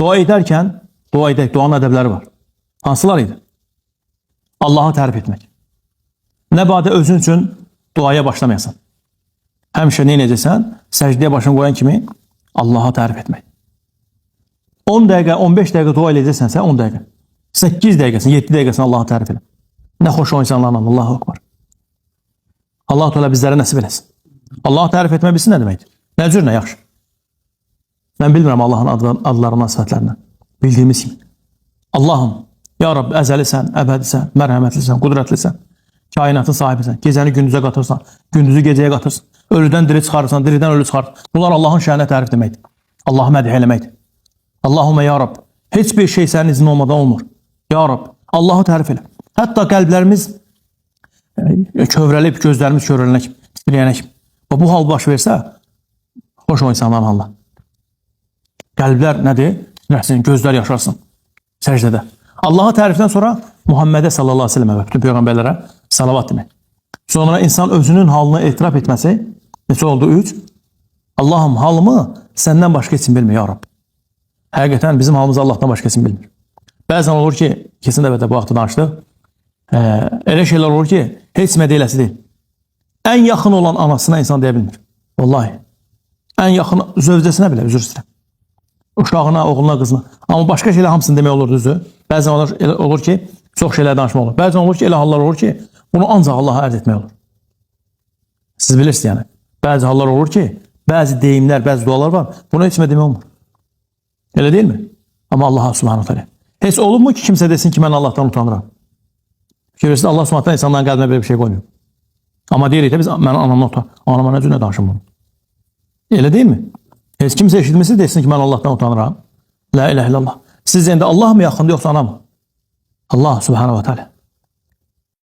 Dua edərkən, duanın ədəbləri var. Hansılar idi? Allahı tərif etmək. Nə badə özün üçün duaya başlamayasan. Həmişə nə edəcəksən? Səcdəyə başını qoyan kimi Allahı tərif etmək. 10 dəqiqə, 15 dəqiqə dua edəcəksənsə 10 dəqiqə. 8 dəqiqəsini, 7 dəqiqəsini Allahı tərif elə. Nə xoş o insanlarla, Allahu Akbar. Allah Teala bizlərə nəsib eləsin. Allahı tərif etmək bilsin nə deməkdir? Nə cür, nə yaxşı. Mən bilmirəm Allahın adlarından, sifətlərindən. Bildiyimiz kimi. Allahım, ya Rabbi, əzəlisən, əbədisən, mərhəmətlisən, qudrətlisən, kainatın sahibisən, gecəni gündüzə qatırsan, gündüzü gecəyə qatırsan, ölüdən diri çıxarırsan, diridən ölü çıxarırsan. Bunlar Allahın şəhənə tərif deməkdir. Allahı mədih eləməkdir. Allahümə ya Rabbi, heç bir şey sənin izin olmadan olmur. Ya Rabbi, Allahı tərif elə. Hətta qəlblərimiz kövrəlib, gözlərimiz kövrələnək, istəyənək. Bu hal baş versə, xoş o insanların halına. Qəlblər nədir? Gözlər yaşarsın səcdədə. Allah'a tərifdən sonra Muhammedə sallallahu aleyhi ve sellem və bütün peyğəmbərlərə salavat demək. Sonra insan özünün halını etiraf etməsi neçə oldu? 3. Allahım, halımı səndən başqa heç kim bilmir, ya Rabbi. Həqiqətən bizim halımızı Allahdan başqa heç kim bilmir. Bəzən olur ki, kesin dəvətdə bu vaxtda danışdıq, elə şeylər olur ki, heç kimə deyiləsi deyil. Ən yaxın olan anasına insan deyə bilmir. Vallahi. Ən yaxın zövcəsinə belə, üzr istəyirəm. Uşağına, oğluna, qızına. Amma başqa şeylər hamısını demək olur, düzdür. Bəzən olur ki, çox şeylər danışmaq olur. Bəzən olur ki, elə hallar olur ki, bunu ancaq Allaha ərz etmək olur. Siz bilirsiniz yəni. Bəzi hallar olur ki, bəzi deyimlər, bəzi dualar var. Bunu heç kimə demək olmur. Elə deyil mi? Amma Allaha subhanahu teala. Heç olubmu ki, kimsə desin ki, mən Allahdan utanıram? Görürsünüz, Allah subhanahu teala insanların qəlbinə belə bir şey qoymuyor. Amma deyirik də biz, mən anamdan utanıram. Anama nə cür nə danışım bunu? Elə deyil mi? Heç kimsə eşitmişsə desin ki, mən Allahdan utanıram. La ilahe illallah. Siz indi Allah mı yaxındır, yoxsa ana mı? Allah subhanahu wa ta'ala.